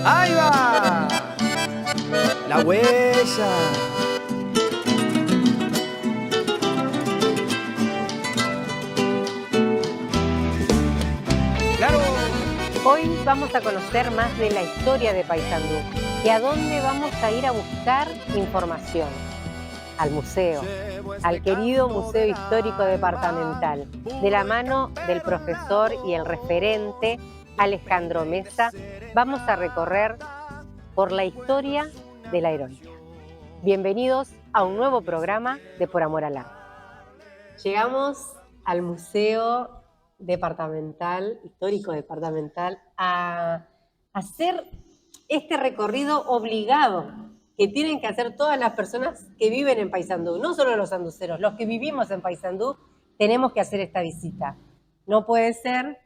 ¡Ahí va! La huella. ¡Claro! Hoy vamos a conocer más de la historia de Paysandú y a dónde vamos a ir a buscar información. Al museo, al querido Museo Histórico Departamental, de la mano del profesor y el referente Alejandro Mesa, vamos a recorrer por la historia de la heroica. Bienvenidos a un nuevo programa de Por Amor al Arte. Llegamos al Museo Departamental, Histórico Departamental, a hacer este recorrido obligado que tienen que hacer todas las personas que viven en Paysandú, no solo los sanduceros, los que vivimos en Paysandú tenemos que hacer esta visita. No puede ser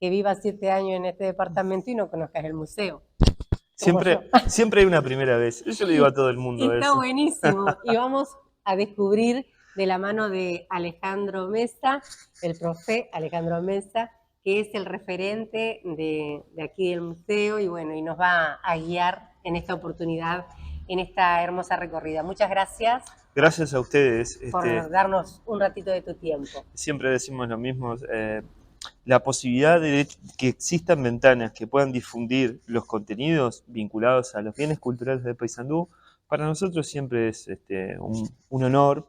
que vivas 7 años en este departamento y no conozcas el museo. Siempre hay una primera vez. Yo le digo a todo el mundo Está eso. buenísimo. Y vamos a descubrir de la mano de Alejandro Mesa, el profe Alejandro Mesa, que es el referente de aquí del museo y bueno, y nos va a guiar en esta oportunidad, en esta hermosa recorrida. Muchas gracias. Gracias a ustedes. Por darnos un ratito de tu tiempo. Siempre decimos lo mismo. La posibilidad de que existan ventanas que puedan difundir los contenidos vinculados a los bienes culturales de Paysandú, para nosotros siempre es un honor,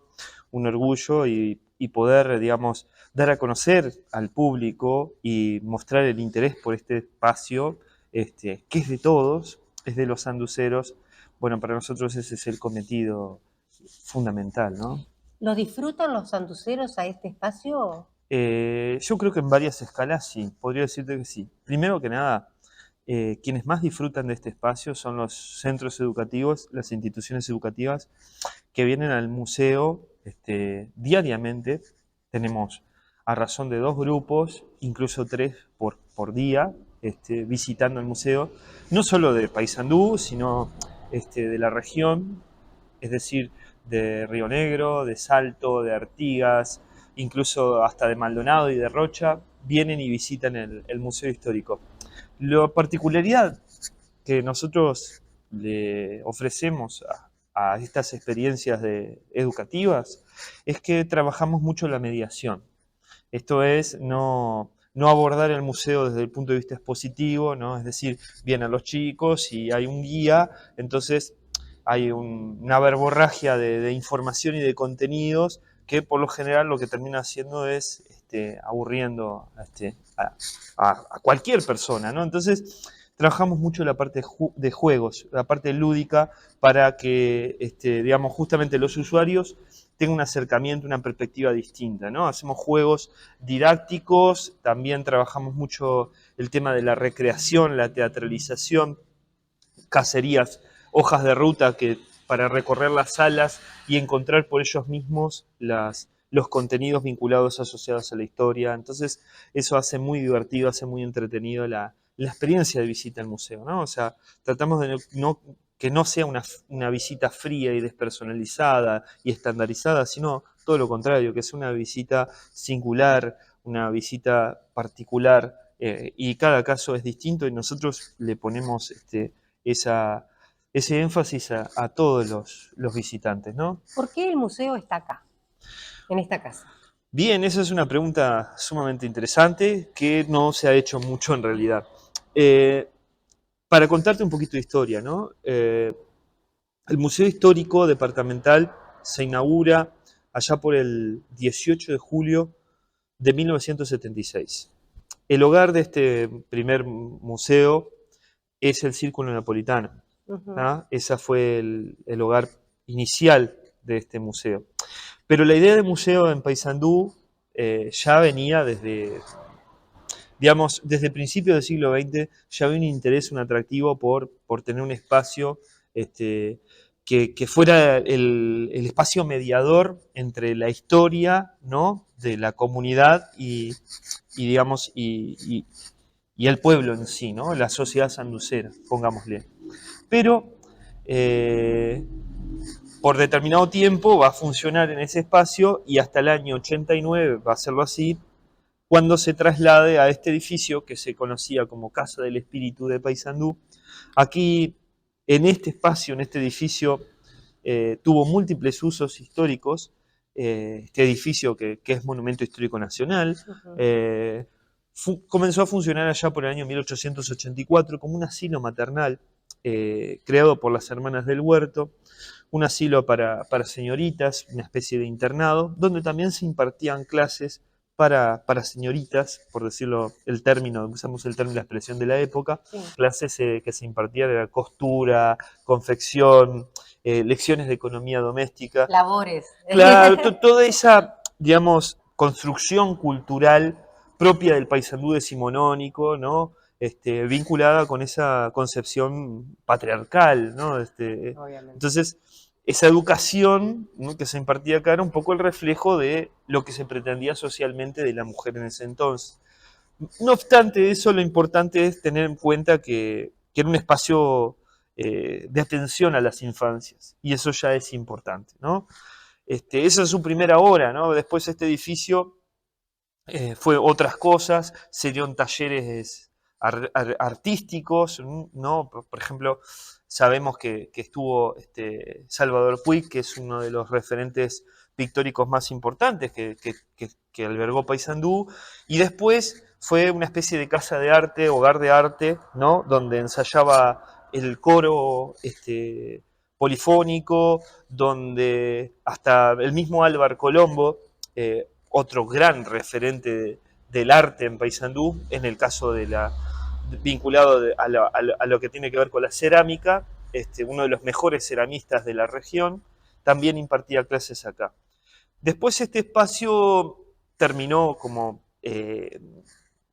un orgullo y poder, digamos, dar a conocer al público y mostrar el interés por este espacio, que es de todos, es de los sanduceros. Bueno, para nosotros ese es el cometido fundamental, ¿no? ¿Lo disfrutan los sanduceros a este espacio? Yo creo que en varias escalas sí, podría decirte que sí. Primero que nada, quienes más disfrutan de este espacio son los centros educativos, las instituciones educativas que vienen al museo diariamente. Tenemos a razón de 2 grupos, incluso 3 por día, visitando el museo, no solo de Paysandú, sino de la región, es decir, de Río Negro, de Salto, de Artigas, incluso hasta de Maldonado y de Rocha, vienen y visitan el Museo Histórico. La particularidad que nosotros le ofrecemos a estas experiencias educativas es que trabajamos mucho la mediación. Esto es no abordar el museo desde el punto de vista expositivo, ¿no? Es decir, vienen los chicos y hay un guía, entonces hay una verborragia de información y de contenidos que por lo general lo que termina haciendo es aburriendo a cualquier persona, ¿no? Entonces trabajamos mucho la parte de juegos, la parte lúdica, para que digamos, justamente los usuarios tengan un acercamiento, una perspectiva distinta, ¿no? Hacemos juegos didácticos, también trabajamos mucho el tema de la recreación, la teatralización, cacerías, hojas de ruta para recorrer las salas y encontrar por ellos mismos los contenidos vinculados asociados a la historia. Entonces eso hace muy divertido, hace muy entretenido la experiencia de visita al museo, ¿no? O sea, tratamos de que no sea una visita fría y despersonalizada y estandarizada, sino todo lo contrario, que sea una visita singular, una visita particular, y cada caso es distinto y nosotros le ponemos ese énfasis a todos los visitantes, ¿no? ¿Por qué el museo está acá, en esta casa? Bien, esa es una pregunta sumamente interesante que no se ha hecho mucho en realidad. Para contarte un poquito de historia, ¿no? El Museo Histórico Departamental se inaugura allá por el 18 de julio de 1976. El hogar de este primer museo es el Círculo Napolitano. ¿Ah? Ese fue el hogar inicial de este museo. Pero la idea de museo en Paysandú ya venía desde principios del siglo XX, ya había un interés, un atractivo por tener un espacio que fuera el espacio mediador entre la historia, ¿no?, de la comunidad y el pueblo en sí, ¿no?, la sociedad sanducera, pongámosle. Pero por determinado tiempo va a funcionar en ese espacio y hasta el año 89 va a serlo así, cuando se traslade a este edificio que se conocía como Casa del Espíritu de Paysandú, Aquí, en este espacio, en este edificio, tuvo múltiples usos históricos. Este edificio que es Monumento Histórico Nacional, comenzó a funcionar allá por el año 1884 como un asilo maternal creado por las Hermanas del Huerto, un asilo para señoritas, una especie de internado, donde también se impartían clases para señoritas, por decirlo el término, usamos el término, la expresión de la época, Sí. clases que se impartían de costura, confección, lecciones de economía doméstica. Labores. Claro, toda esa, digamos, construcción cultural propia del Paysandú decimonónico, ¿no? Vinculada con esa concepción patriarcal, ¿no? Obviamente. Entonces, esa educación, ¿no?, que se impartía acá era un poco el reflejo de lo que se pretendía socialmente de la mujer en ese entonces. No obstante eso, lo importante es tener en cuenta que era un espacio de atención a las infancias, y eso ya es importante, ¿no? Esa es su primera hora, ¿no? Después este edificio fue otras cosas, se dieron talleres artísticos, ¿no? Por ejemplo, sabemos que estuvo Salvador Puig, que es uno de los referentes pictóricos más importantes que albergó Paysandú, y después fue una especie de casa de arte, hogar de arte, ¿no? Donde ensayaba el coro polifónico, donde hasta el mismo Álvar Colombo, otro gran referente del arte en Paysandú, en el caso de vinculado a lo que tiene que ver con la cerámica, uno de los mejores ceramistas de la región, también impartía clases acá. Después este espacio terminó como,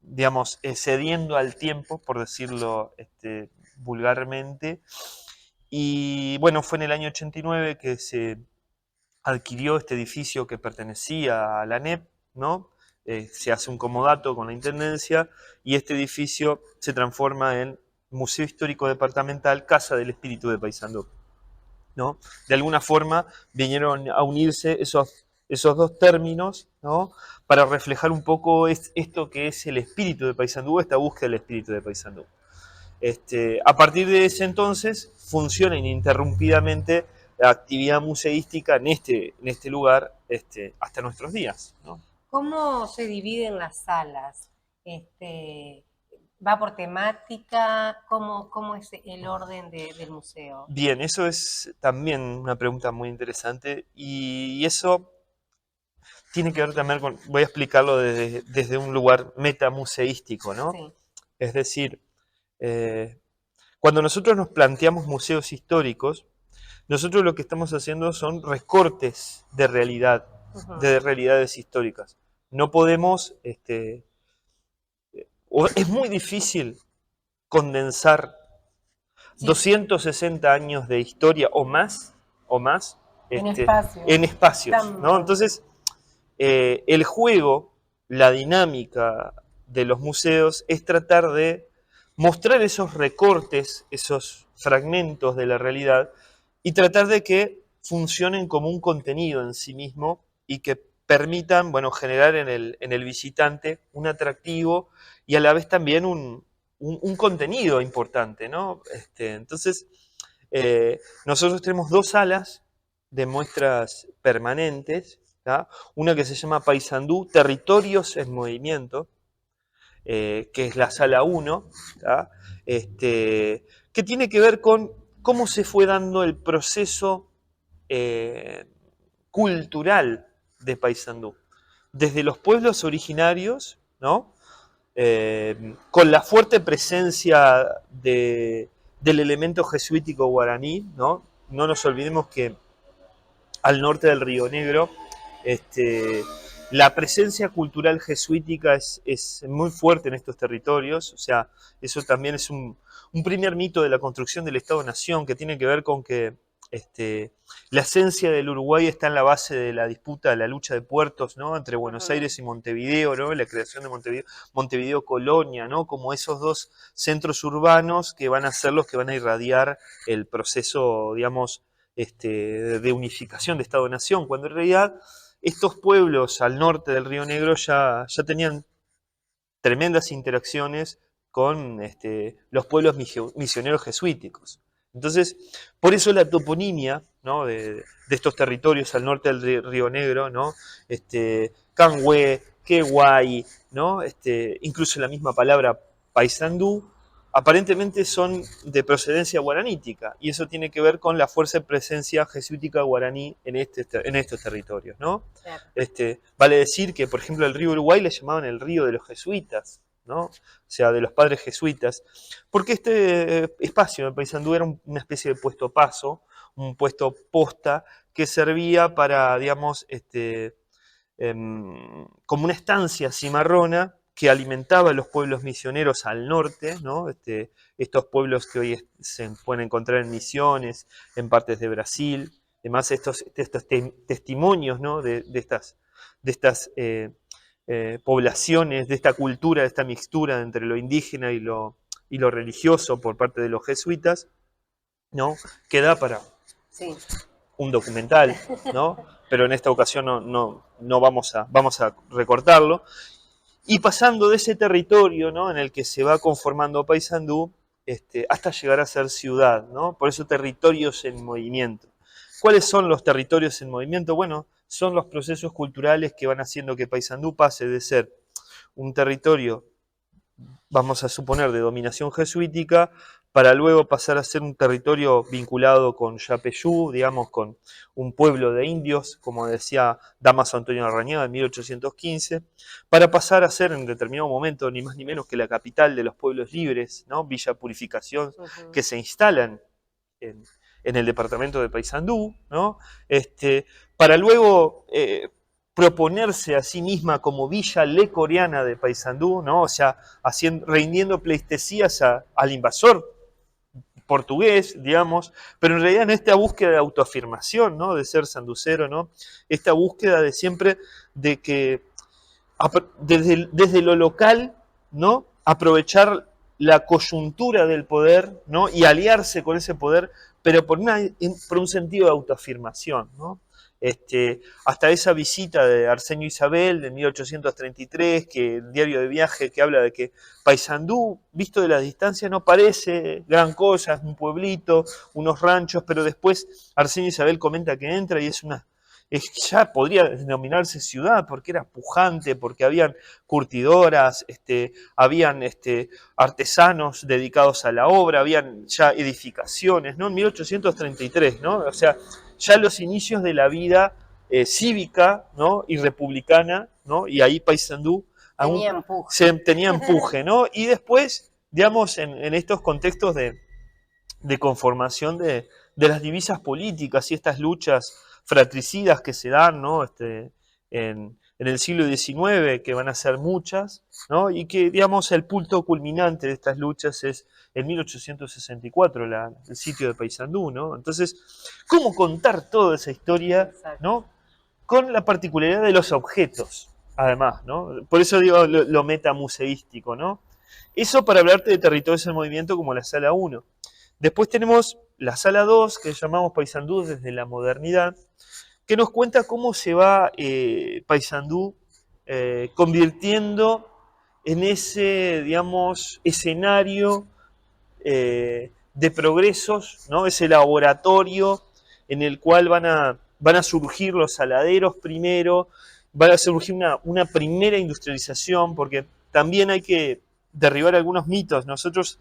digamos, cediendo al tiempo, por decirlo vulgarmente, y bueno, fue en el año 89 que se adquirió este edificio que pertenecía a la ANEP, ¿no? Se hace un comodato con la Intendencia y este edificio se transforma en Museo Histórico Departamental, Casa del Espíritu de Paysandú, ¿no? De alguna forma vinieron a unirse esos dos términos, ¿no?, para reflejar un poco esto que es el espíritu de Paysandú, esta búsqueda del espíritu de Paysandú. A partir de ese entonces funciona ininterrumpidamente la actividad museística en este lugar hasta nuestros días, ¿no? ¿Cómo se dividen las salas? ¿Va por temática? ¿Cómo es el orden del museo? Bien, eso es también una pregunta muy interesante y eso tiene que ver también con, voy a explicarlo desde un lugar metamuseístico, ¿no? Sí. Es decir, cuando nosotros nos planteamos museos históricos, nosotros lo que estamos haciendo son recortes de realidad, de realidades históricas. No podemos, es muy difícil condensar 260 años de historia o más, En espacios. en espacios, ¿no? Entonces, el juego, la dinámica de los museos es tratar de mostrar esos recortes, esos fragmentos de la realidad y tratar de que funcionen como un contenido en sí mismo y que permitan, bueno, generar en el visitante un atractivo y a la vez también un contenido importante, ¿no? Entonces, nosotros tenemos dos salas de muestras permanentes, ¿tá? Una que se llama Paysandú, Territorios en Movimiento, que es la sala 1, ¿tá? Que tiene que ver con cómo se fue dando el proceso cultural de Paysandú. Desde los pueblos originarios, ¿no? Con la fuerte presencia del elemento jesuítico guaraní, ¿no? No nos olvidemos que al norte del Río Negro, la presencia cultural jesuítica es muy fuerte en estos territorios, o sea, eso también es un primer mito de la construcción del Estado-Nación que tiene que ver con que la esencia del Uruguay está en la base de la disputa, de la lucha de puertos, ¿no?, entre Buenos Aires y Montevideo, ¿no?, la creación de Montevideo Colonia, ¿no?, como esos dos centros urbanos que van a ser los que van a irradiar el proceso, digamos, de unificación de Estado-Nación, cuando en realidad estos pueblos al norte del Río Negro ya tenían tremendas interacciones con los pueblos misioneros jesuíticos. Entonces, por eso la toponimia, ¿no?, de estos territorios al norte del Río Negro, ¿no?, Canhue, Quehuay, ¿no?, incluso la misma palabra Paysandú, aparentemente son de procedencia guaranítica, y eso tiene que ver con la fuerte presencia jesuítica guaraní en estos territorios, ¿no? Claro. Vale decir que, por ejemplo, el río Uruguay le llamaban el río de los jesuitas, ¿no? O sea, de los padres jesuitas, porque este espacio de Paysandú era una especie de puesto paso, un puesto posta, que servía para, digamos, como una estancia cimarrona que alimentaba a los pueblos misioneros al norte, ¿no? Estos pueblos que hoy se pueden encontrar en Misiones, en partes de Brasil, además estos testimonios, ¿no?, de estas poblaciones, de esta cultura, de esta mixtura entre lo indígena y lo religioso por parte de los jesuitas, ¿no?, que da para Sí. un documental, ¿no? Pero en esta ocasión no vamos a recortarlo. Y pasando de ese territorio, ¿no?, en el que se va conformando Paysandú, hasta llegar a ser ciudad, ¿no? Por eso territorios en movimiento. ¿Cuáles son los territorios en movimiento? Bueno, son los procesos culturales que van haciendo que Paysandú pase de ser un territorio, vamos a suponer, de dominación jesuítica, para luego pasar a ser un territorio vinculado con Yapeyú, digamos, con un pueblo de indios, como decía Dámaso Antonio Larrañaga en 1815, para pasar a ser en determinado momento ni más ni menos que la capital de los pueblos libres, ¿no?, Villa Purificación, que se instalan en el departamento de Paysandú, ¿no?, para luego proponerse a sí misma como Villa Lecoriana de Paysandú, ¿no?, o sea, rindiendo pleitesías al invasor portugués, digamos, pero en realidad en esta búsqueda de autoafirmación, ¿no?, de ser sanducero, ¿no?, esta búsqueda de siempre de que desde lo local, ¿no?, aprovechar la coyuntura del poder, ¿no?, y aliarse con ese poder, pero por un sentido de autoafirmación, ¿no? Hasta esa visita de Arsenio Isabel de 1833, que el diario de viaje que habla de que Paysandú, visto de la distancia, no parece gran cosa, es un pueblito, unos ranchos, pero después Arsenio Isabel comenta que entra y ya podría denominarse ciudad, porque era pujante, porque habían curtidoras, habían artesanos dedicados a la obra, habían ya edificaciones, ¿no? En 1833, ¿no? O sea, ya los inicios de la vida cívica, ¿no?, y republicana, ¿no?, y ahí Paysandú tenía empuje, ¿no? Y después, digamos, en estos contextos de conformación de las divisas políticas y estas luchas fratricidas que se dan, ¿no?, en el siglo XIX, que van a ser muchas, ¿no?, y que, digamos, el punto culminante de estas luchas es en 1864, el sitio de Paysandú, ¿no? Entonces, ¿cómo contar toda esa historia, ¿no?, con la particularidad de los objetos, además, ¿no? Por eso digo lo metamuseístico, ¿no? Eso para hablarte de territorios en movimiento como la Sala 1. Después tenemos la Sala 2, que llamamos Paysandú desde la modernidad, que nos cuenta cómo se va Paysandú convirtiendo en ese, digamos, escenario de progresos, ¿no?, ese laboratorio en el cual van a surgir los saladeros primero, va a surgir una primera industrialización, porque también hay que derribar algunos mitos. Nosotros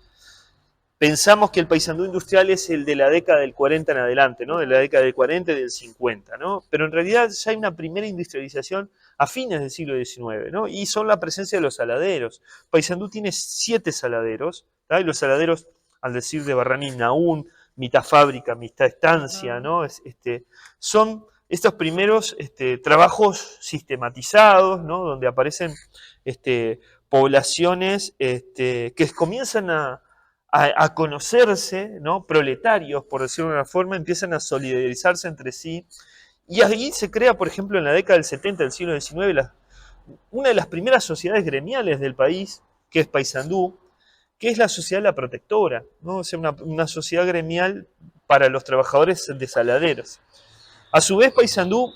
pensamos que el Paysandú industrial es el de la década del 40 en adelante, ¿no?, de la década del 40 y del 50, ¿no? Pero en realidad ya hay una primera industrialización a fines del siglo XIX, ¿no?, y son la presencia de los saladeros. Paysandú tiene 7 saladeros, ¿tá? Y los saladeros, al decir de Barranín Naún, mitad fábrica, mitad estancia, ¿no?, son estos primeros trabajos sistematizados, ¿no?, donde aparecen poblaciones que comienzan a conocerse, ¿no?, proletarios, por decirlo de una forma, empiezan a solidarizarse entre sí, y ahí se crea, por ejemplo, en la década del 70 del siglo XIX, una de las primeras sociedades gremiales del país, que es Paysandú, que es la sociedad La Protectora, ¿no?, o sea, una sociedad gremial para los trabajadores de saladeros. A su vez, Paysandú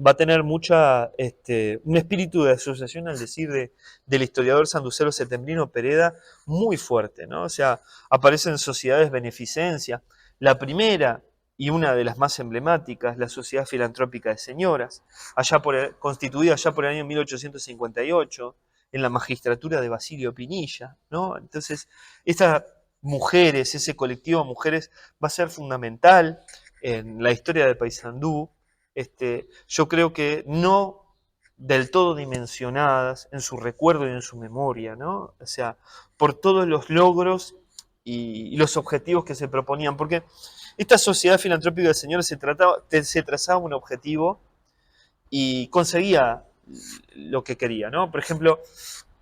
va a tener un espíritu de asociación, al decir, del historiador sanducero Setembrino Pereda, muy fuerte, ¿no? O sea, aparecen sociedades beneficencia. La primera, y una de las más emblemáticas, la Sociedad Filantrópica de Señoras, constituida allá por el año 1858, en la magistratura de Basilio Pinilla, ¿no? Entonces, estas mujeres, ese colectivo de mujeres, va a ser fundamental en la historia de Paysandú. Yo creo que no del todo dimensionadas en su recuerdo y en su memoria, ¿no? O sea, por todos los logros y los objetivos que se proponían, porque esta sociedad filantrópica de señores se trazaba un objetivo y conseguía lo que quería, ¿no? Por ejemplo,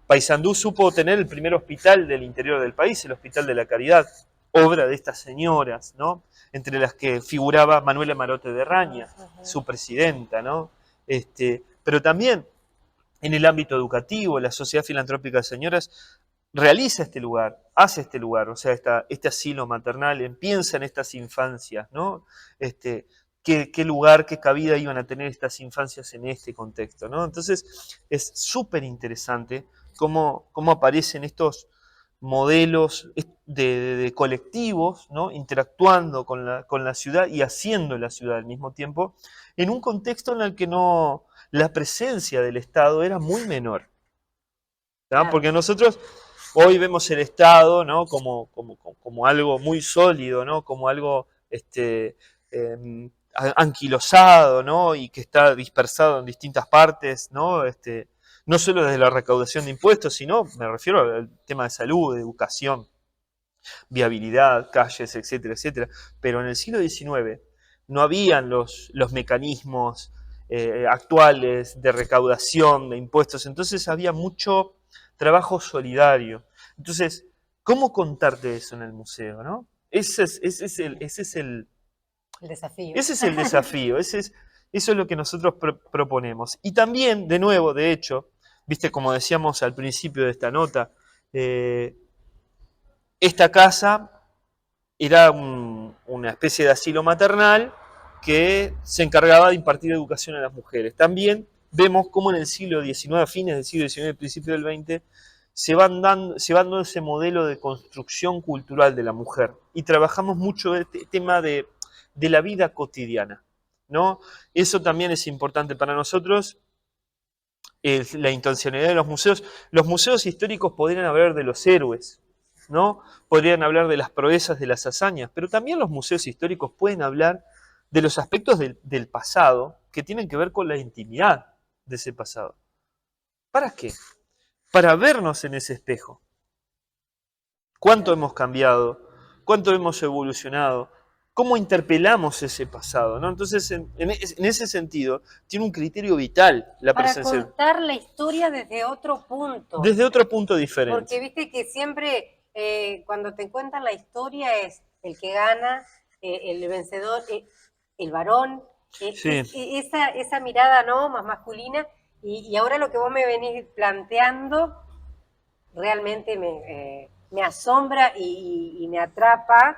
Paysandú supo tener el primer hospital del interior del país, el Hospital de la Caridad, obra de estas señoras, ¿no? Entre las que figuraba Manuela Marote de Raña, su presidenta, ¿no? Pero también en el ámbito educativo, la Sociedad Filantrópica de Señoras realiza este lugar, hace este lugar, o sea, este asilo maternal, piensa en estas infancias, ¿no? Qué lugar, qué cabida iban a tener estas infancias en este contexto, ¿no? Entonces, es súper interesante cómo aparecen estos modelos de colectivos, ¿no? Interactuando con la ciudad y haciendo la ciudad al mismo tiempo, en un contexto en el que la presencia del Estado era muy menor. ¿tá? Claro. Porque nosotros hoy vemos el Estado, ¿no? como algo muy sólido, ¿no? Como algo anquilosado, ¿no? Y que está dispersado en distintas partes, ¿no? No solo desde la recaudación de impuestos, sino, me refiero al tema de salud, de educación, viabilidad, calles, etcétera, etcétera. Pero en el siglo XIX no habían los mecanismos actuales de recaudación de impuestos, entonces había mucho trabajo solidario. Entonces, ¿cómo contarte eso en el museo, no? Ese es el desafío. Ese es el desafío, eso es lo que nosotros proponemos. Y también, de nuevo, de hecho, viste, como decíamos al principio de esta nota, esta casa era una especie de asilo maternal que se encargaba de impartir educación a las mujeres. También vemos cómo en el siglo XIX, a fines del siglo XIX, principio del XX, se van dando ese modelo de construcción cultural de la mujer. Y trabajamos mucho el tema de la vida cotidiana, ¿no? Eso también es importante para nosotros, la intencionalidad de los museos. Los museos históricos podrían hablar de los héroes, ¿no? Podrían hablar de las proezas, de las hazañas, pero también los museos históricos pueden hablar de los aspectos del pasado que tienen que ver con la intimidad de ese pasado. ¿Para qué? Para vernos en ese espejo. ¿Cuánto hemos cambiado? ¿Cuánto hemos evolucionado? ¿Cómo interpelamos ese pasado? ¿no? Entonces, en ese sentido, tiene un criterio vital la presencia. Para contar la historia desde otro punto. Desde otro punto diferente. Porque viste que siempre cuando te cuentan la historia es el que gana, el vencedor, el varón, sí. esa mirada, ¿no?, más masculina. Y ahora lo que vos me venís planteando realmente me asombra y me atrapa.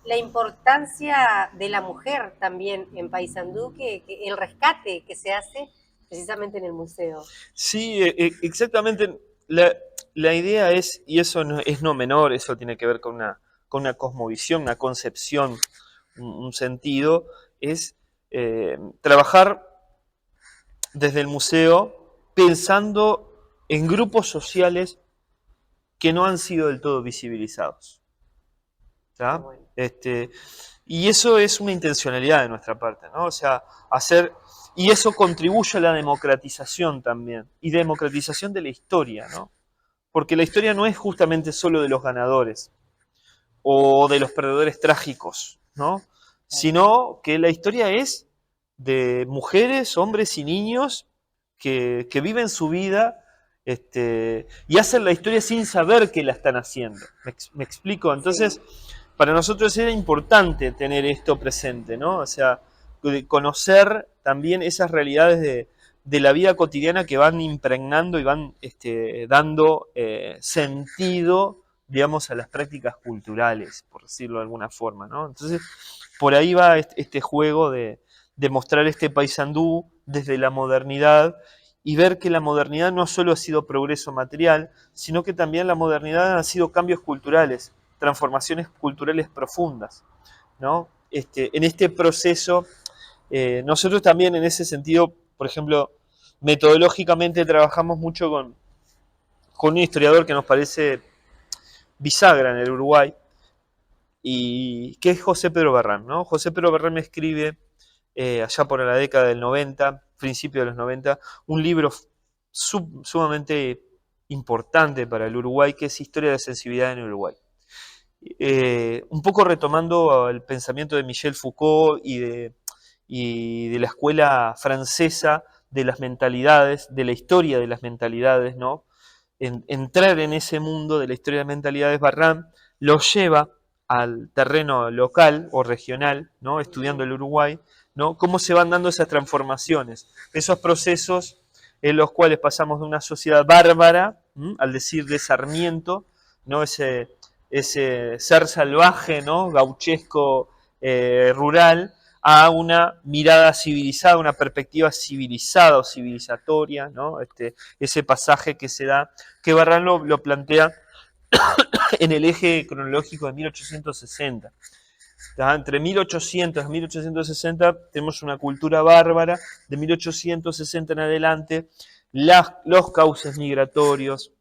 La importancia de la mujer también en Paysandú, que el rescate que se hace precisamente en el museo. Sí, exactamente. La idea es, y eso no, es no menor, eso tiene que ver con una cosmovisión, una concepción, un sentido, es trabajar desde el museo pensando en grupos sociales que no han sido del todo visibilizados. ¿tá? Bueno. Y eso es una intencionalidad de nuestra parte, ¿no? O sea, y eso contribuye a la democratización también, y democratización de la historia, ¿no? Porque la historia no es justamente solo de los ganadores o de los perdedores trágicos, ¿no? Sino que la historia es de mujeres, hombres y niños que viven su vida y hacen la historia sin saber que la están haciendo. ¿Me explico? Entonces, para nosotros era importante tener esto presente, ¿no? O sea, conocer también esas realidades de la vida cotidiana que van impregnando y van dando sentido, digamos, a las prácticas culturales, por decirlo de alguna forma, ¿no? Entonces, por ahí va este juego de de mostrar este Paysandú desde la modernidad y ver que la modernidad no solo ha sido progreso material, sino que también la modernidad han sido cambios culturales, transformaciones culturales profundas, ¿no? En este proceso, nosotros también en ese sentido, por ejemplo, metodológicamente trabajamos mucho con un historiador que nos parece bisagra en el Uruguay, y que es José Pedro Barrán, ¿no? José Pedro Barrán me escribe allá por la década del 90, principio de los 90, un libro sumamente importante para el Uruguay, que es Historia de la Sensibilidad en Uruguay. Un poco retomando el pensamiento de Michel Foucault y de la escuela francesa de las mentalidades, de la historia de las mentalidades, ¿no? Entrar en ese mundo de la historia de las mentalidades, Barrán lo lleva al terreno local o regional, ¿no? Estudiando el Uruguay, ¿no? Cómo se van dando esas transformaciones, esos procesos en los cuales pasamos de una sociedad bárbara, al decir de Sarmiento, ¿no? Ese ser salvaje, ¿no? Gauchesco, rural, a una mirada civilizada, una perspectiva civilizada o civilizatoria, ¿no? Ese pasaje que se da, que Barrán lo plantea en el eje cronológico de 1860. Entre 1800 y 1860 tenemos una cultura bárbara, de 1860 en adelante, los cauces migratorios,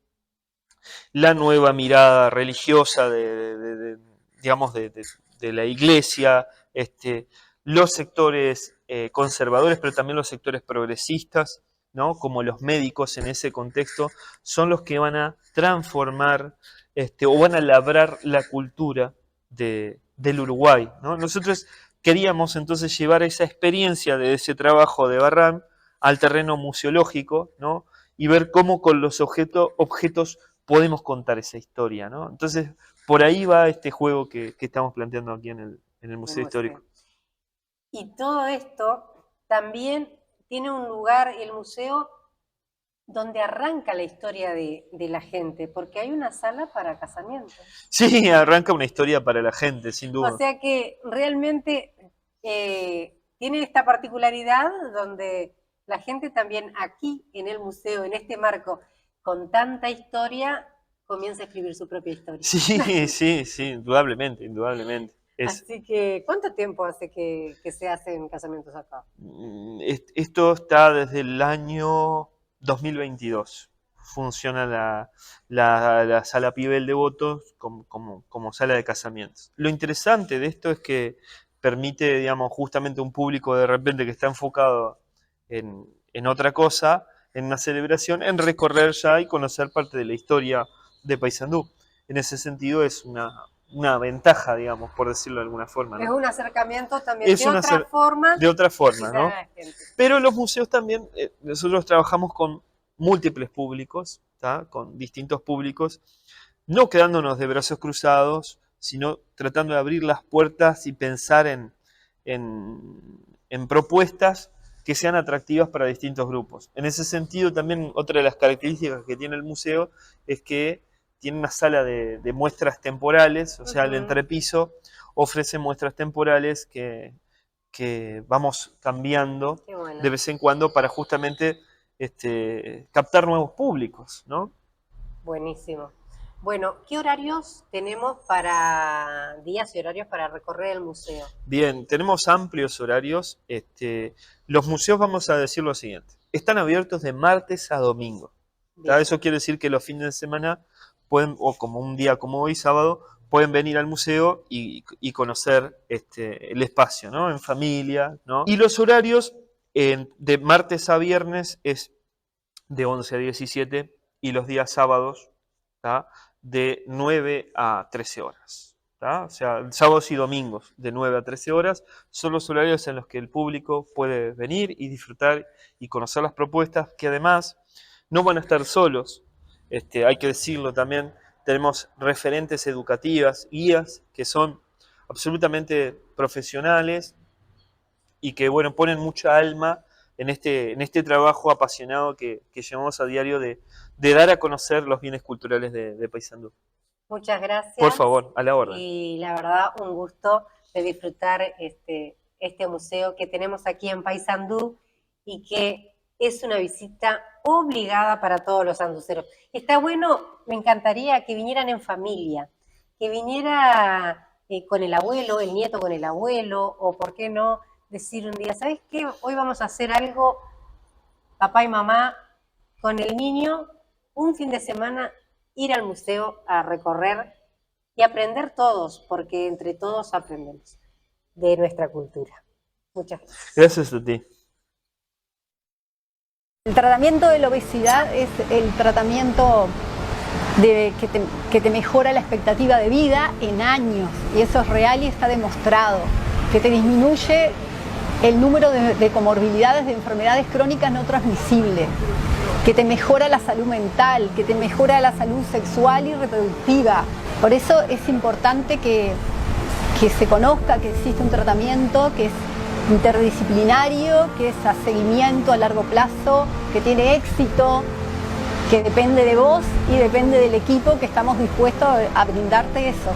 la nueva mirada religiosa digamos, de la iglesia, los sectores conservadores, pero también los sectores progresistas, ¿no? Como los médicos en ese contexto, son los que van a transformar o van a labrar la cultura del Uruguay, ¿no? Nosotros queríamos entonces llevar esa experiencia de ese trabajo de Barrán al terreno museológico, ¿no? Y ver cómo con los objetos podemos contar esa historia, ¿no? Entonces, por ahí va este juego que estamos planteando aquí en el Museo Histórico. Y todo esto también tiene un lugar, el museo, donde arranca la historia de la gente, porque hay una sala para casamientos. Sí, arranca una historia para la gente, sin duda. O sea que realmente tiene esta particularidad donde la gente también aquí en el museo, en este marco, con tanta historia, comienza a escribir su propia historia. Sí, indudablemente, indudablemente. Así que, ¿cuánto tiempo hace que se hacen casamientos acá? Esto está desde el año 2022. Funciona la sala Pibel de Votos como sala de casamientos. Lo interesante de esto es que permite, digamos, justamente un público de repente que está enfocado en otra cosa, en una celebración, en recorrer ya y conocer parte de la historia de Paysandú. En ese sentido es una ventaja, digamos, por decirlo de alguna forma, ¿no? Es un acercamiento también de otra forma. De otra forma, ¿no? Pero los museos también, nosotros trabajamos con múltiples públicos, ¿tá? Con distintos públicos, no quedándonos de brazos cruzados, sino tratando de abrir las puertas y pensar en propuestas que sean atractivas para distintos grupos. En ese sentido, también otra de las características que tiene el museo es que tiene una sala de muestras temporales, o sea, el entrepiso ofrece muestras temporales que vamos cambiando de vez en cuando para justamente captar nuevos públicos, ¿no? Buenísimo. Bueno, ¿qué horarios tenemos para días y horarios para recorrer el museo? Bien, tenemos amplios horarios. Los museos, vamos a decir lo siguiente, están abiertos de martes a domingo. Eso quiere decir que los fines de semana pueden, o como un día como hoy, sábado, pueden venir al museo y conocer el espacio, ¿no? En familia, ¿no? Y los horarios de martes a viernes es de 11 a 17 y los días sábados, ¿tá? De 9 a 13 horas. ¿Tá? O sea, sábados y domingos de 9 a 13 horas son los horarios en los que el público puede venir y disfrutar y conocer las propuestas, que además no van a estar solos. Hay que decirlo también, tenemos referentes educativas, guías, que son absolutamente profesionales y que, bueno, ponen mucha alma en este trabajo apasionado que llevamos a diario de dar a conocer los bienes culturales de Paysandú. Muchas gracias. Por favor, a la orden. Y la verdad, un gusto de disfrutar este museo que tenemos aquí en Paysandú y que es una visita obligada para todos los sanduceros. Está bueno, me encantaría que vinieran en familia, que viniera con el abuelo, el nieto con el abuelo, o por qué no decir un día, ¿sabes qué? Hoy vamos a hacer algo, papá y mamá, con el niño, un fin de semana, ir al museo a recorrer y aprender todos, porque entre todos aprendemos de nuestra cultura. Muchas gracias. Gracias a ti. El tratamiento de la obesidad es el tratamiento que te mejora la expectativa de vida en años, y eso es real y está demostrado, que te disminuye el número de comorbilidades, de enfermedades crónicas no transmisibles, que te mejora la salud mental, que te mejora la salud sexual y reproductiva. Por eso es importante que se conozca que existe un tratamiento que es interdisciplinario, que es a seguimiento a largo plazo, que tiene éxito, que depende de vos y depende del equipo que estamos dispuestos a brindarte eso.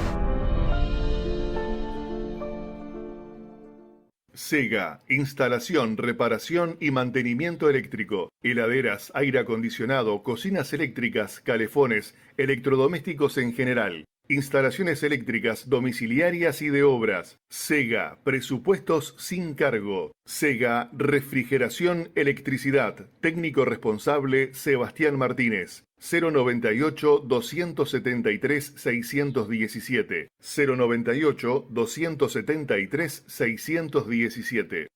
SEGA, instalación, reparación y mantenimiento eléctrico, heladeras, aire acondicionado, cocinas eléctricas, calefones, electrodomésticos en general. Instalaciones eléctricas domiciliarias y de obras. SEGA, presupuestos sin cargo. SEGA, refrigeración, electricidad. Técnico responsable, Sebastián Martínez. 098-273-617. 098-273-617.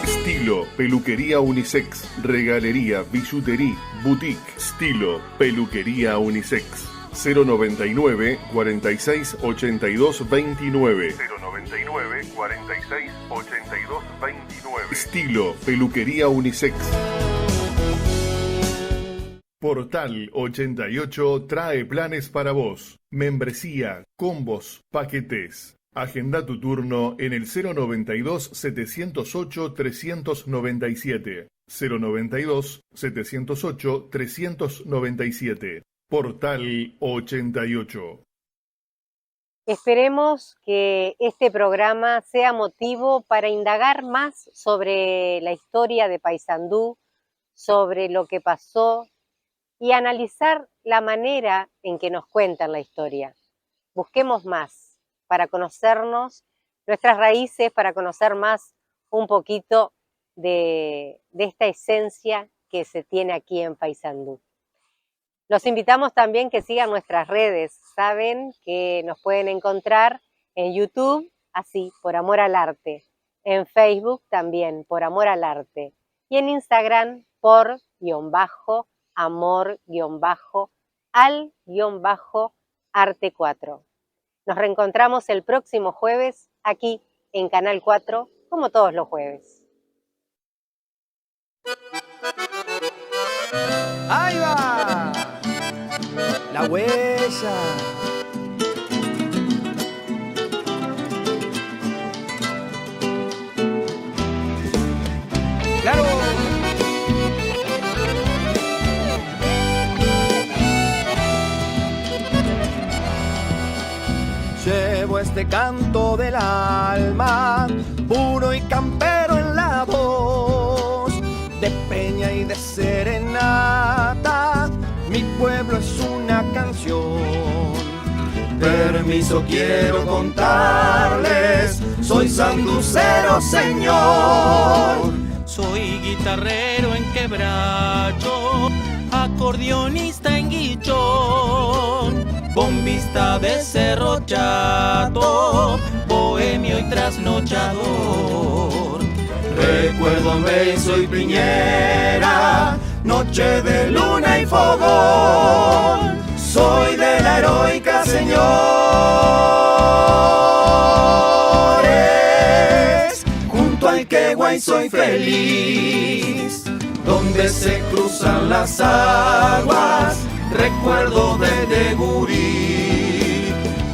Stilo, peluquería unisex, regalería, billutería, boutique. Stilo, peluquería unisex. 099 46 82 29. 099 46 82 29. Estilo, peluquería unisex. Portal 88 trae planes para vos. Membresía, combos, paquetes. Agenda tu turno en el 092 708 397. 092 708 397. Portal 88. Esperemos que este programa sea motivo para indagar más sobre la historia de Paysandú, sobre lo que pasó y analizar la manera en que nos cuentan la historia. Busquemos más para conocernos, nuestras raíces, para conocer más un poquito de esta esencia que se tiene aquí en Paysandú. Los invitamos también que sigan nuestras redes. Saben que nos pueden encontrar en YouTube, así, por Amor al Arte. En Facebook también, por Amor al Arte. Y en Instagram, por _amor_al_arte4. Nos reencontramos el próximo jueves aquí en Canal 4, como todos los jueves. ¡Ahí va! La huella. ¡Claro! Llevo este canto del alma, puro y campero en la voz, de peña y de serenata, mi pueblo es una canción. Permiso, quiero contarles, soy sanducero, señor. Soy guitarrero en quebracho, acordeonista en guichón, bombista de Cerro Chato, bohemio y trasnochador. Recuerdo me soy piñera, noche de luna y fogón, soy de la heroica, señores. Junto al Queguay soy feliz, donde se cruzan las aguas, recuerdo de Gurí,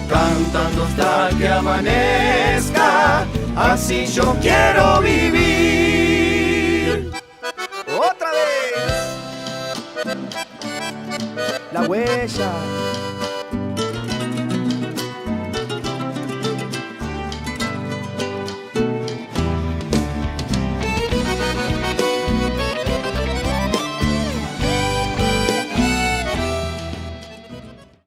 cantando hasta que amanezca, así yo quiero vivir. Otra vez. La huella.